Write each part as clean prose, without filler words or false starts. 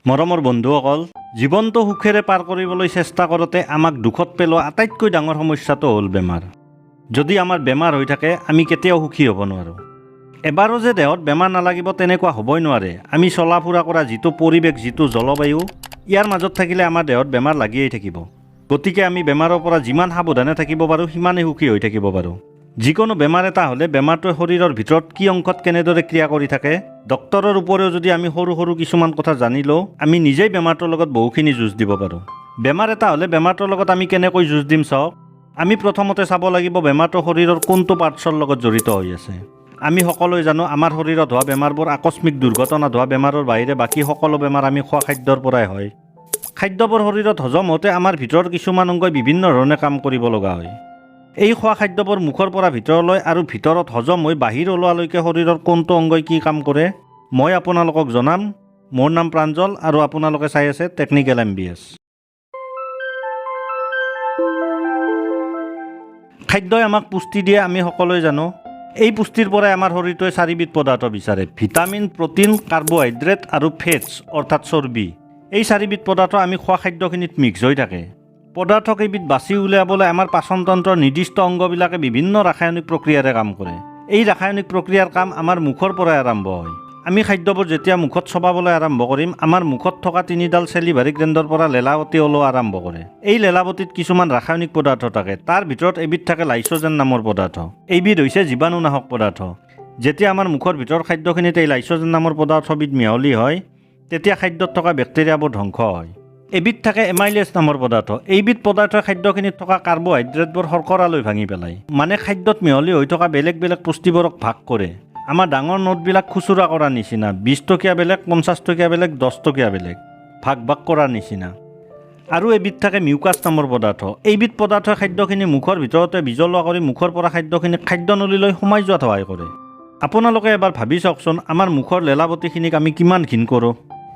মৰমৰ বন্ধুসকল, জীৱনটো সুখেৰে পাৰ কৰিবলৈ চেষ্টা কৰোঁতে আমাক দুখত পেলোৱা আটাইতকৈ ডাঙৰ সমস্যাটো হ'ল বেমাৰ। যদি আমাৰ বেমাৰ হৈ থাকে আমি কেতিয়াও সুখী হ'ব নোৱাৰোঁ। এবাৰো যে দেহত বেমাৰ নালাগিব তেনেকুৱা হ'বই নোৱাৰে। আমি চলা ফুৰা কৰা যিটো পৰিৱেশ, যিটো জলবায়ু, ইয়াৰ মাজত থাকিলে আমাৰ দেহত বেমাৰ লাগিয়েই থাকিব। গতিকে আমি বেমাৰৰ পৰা যিমান সাৱধানে থাকিব পাৰোঁ সিমানেই সুখী হৈ থাকিব পাৰোঁ। যিকোনো বেমাৰ এটা হ'লে বেমাৰটোৱে শৰীৰৰ ভিতৰত কি অংশত কেনেদৰে ক্ৰিয়া কৰি থাকে, ডক্তৰৰ উপৰিও যদি আমি সৰু সৰু কিছুমান কথা জানি লওঁ, আমি নিজেই বেমাৰটোৰ লগত বহুখিনি যুঁজ দিব পাৰোঁ। বেমাৰ এটা হ'লে বেমাৰটোৰ লগত আমি কেনেকৈ যুঁজ দিম চাওক। আমি প্ৰথমতে চাব লাগিব বেমাৰটো শৰীৰৰ কোনটো পাৰ্টছৰ লগত জড়িত হৈ আছে। আমি সকলোৱে জানো আমাৰ শৰীৰত হোৱা বেমাৰবোৰ আকস্মিক দুৰ্ঘটনাত হোৱা বেমাৰৰ বাহিৰে বাকী সকলো বেমাৰ আমি খোৱা খাদ্যৰ পৰাই হয়। খাদ্যবোৰ শৰীৰত হজম হওঁতে আমাৰ ভিতৰৰ কিছুমান অংগই বিভিন্ন ধৰণে কাম কৰিব লগা হয়। এই খোৱা খাদ্যবোৰ মুখৰ পৰা ভিতৰলৈ আৰু ভিতৰত হজম হৈ বাহিৰ ওলোৱালৈকে শৰীৰৰ কোনটো অংগই কি কাম কৰে মই আপোনালোকক জনাম। মোৰ নাম প্ৰাঞ্জল আৰু আপোনালোকে চাই আছে টেকনিকেল MBS। খাদ্যই আমাক পুষ্টি দিয়ে আমি সকলোৱে জানো। এই পুষ্টিৰ পৰাই আমাৰ শৰীৰটোৱে চাৰিবিধ পদাৰ্থ বিচাৰে: ভিটামিন, প্ৰটিন, কাৰ্বহাইড্ৰেট আৰু ফেটছ অৰ্থাৎ চৰ্বি। এই চাৰিবিধ পদাৰ্থ আমি খোৱা খাদ্যখিনিত মিক্স হৈ থাকে। পদাৰ্থকেইবিধ বাছি উলিয়াবলৈ আমাৰ পাচনতন্ত্ৰৰ নিৰ্দিষ্ট অংগবিলাকে বিভিন্ন ৰাসায়নিক প্ৰক্ৰিয়াৰে কাম কৰে। এই ৰাসায়নিক প্ৰক্ৰিয়াৰ কাম আমাৰ মুখৰ পৰাই আৰম্ভ হয়। আমি খাদ্যবোৰ যেতিয়া মুখত চবাবলৈ আৰম্ভ কৰিম, আমাৰ মুখত থকা তিনিডাল চেলিভাৰী গ্লেণ্ডৰ পৰা লেলাৱতী ওলোৱা আৰম্ভ কৰে। এই লেলাৱতীত কিছুমান ৰাসায়নিক পদাৰ্থ থাকে। তাৰ ভিতৰত এবিধ থাকে লাইচোজেন নামৰ পদাৰ্থ। এইবিধ হৈছে জীৱাণুনাশক পদাৰ্থ। যেতিয়া আমাৰ মুখৰ ভিতৰৰ খাদ্যখিনিত এই লাইচোজেন নামৰ পদাৰ্থবিধ মিহলি হয়, তেতিয়া খাদ্যত থকা বেক্টেৰিয়াবোৰ ধ্বংস হয়। এবিধ থাকে এমাইলেজ নামৰ পদাৰ্থ। এইবিধ পদাৰ্থই খাদ্যখিনিত থকা কাৰ্বহাইড্ৰেটবোৰ শৰ্কৰালৈ ভাঙি পেলায়। মানে খাদ্যত মিহলি হৈ থকা বেলেগ বেলেগ পুষ্টিবোৰক ভাগ কৰে। আমাৰ ডাঙৰ নোটবিলাক খুচুৰা কৰাৰ নিচিনা, 20 টকীয়া বেলেগ, 50 টকীয়া বেলেগ, 10 টকীয়া বেলেগ, ভাগ ভাগ কৰাৰ নিচিনা। আৰু এবিধ থাকে মিউকাছ নামৰ পদাৰ্থ। এইবিধ পদাৰ্থই খাদ্যখিনি মুখৰ ভিতৰতে বিজলুৱা কৰি মুখৰ পৰা খাদ্যখিনি খাদ্যনলীলৈ সোমাই যোৱাত সহায় কৰে। আপোনালোকে এবাৰ ভাবি চাওকচোন, আমাৰ মুখৰ লেলাৱতীখিনিক আমি কিমান ঘিণ কৰোঁ,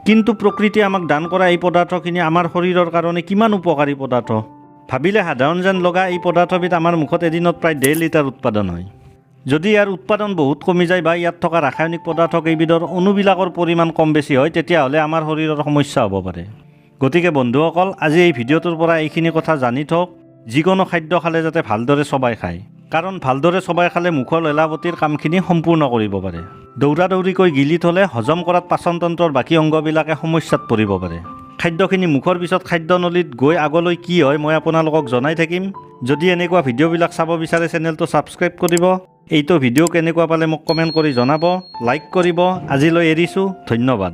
কিন্তু প্ৰকৃতিয়ে আমাক দান কৰা এই পদাৰ্থখিনি আমাৰ শৰীৰৰ কাৰণে কিমান উপকাৰী পদাৰ্থ। ভাবিলে সাধাৰণ যেন লগা এই পদাৰ্থবিধ আমাৰ মুখত এদিনত প্ৰায় 1.5 লিটাৰ উৎপাদন হয়। যদি ইয়াৰ উৎপাদন বহুত কমি যায় বা ইয়াত থকা ৰাসায়নিক পদাৰ্থ কেইবিধৰ অণুবিলাকৰ পৰিমাণ কম বেছি হয়, তেতিয়াহ'লে আমাৰ শৰীৰৰ সমস্যা হ'ব পাৰে। গতিকে বন্ধুসকল, আজি এই ভিডিঅ'টোৰ পৰা এইখিনি কথা জানি থওক। যিকোনো খাদ্য খালে যাতে ভালদৰে চবাই খায়, কাৰণ ভালদৰে চবাই খালে মুখৰ লেলাৱতীৰ কামখিনি সম্পূৰ্ণ কৰিব পাৰে। দৌৰা দৌৰিকৈ গিলি থ'লে হজম কৰাত পাচনতন্ত্ৰৰ বাকী অংগবিলাকে সমস্যাত পৰিব পাৰে। খাদ্যখিনি মুখৰ পিছত খাদ্যনলীত গৈ আগলৈ কি হয় মই আপোনালোকক জনাই থাকিম। যদি এনেকুৱা ভিডিঅ'বিলাক চাব বিচাৰে চেনেলটো ছাবস্ক্ৰাইব কৰিব। এইটো ভিডিঅ' কেনেকুৱা পালে মোক কমেণ্ট কৰি জনাব, লাইক কৰিব। আজিলৈ এৰিছোঁ, ধন্যবাদ।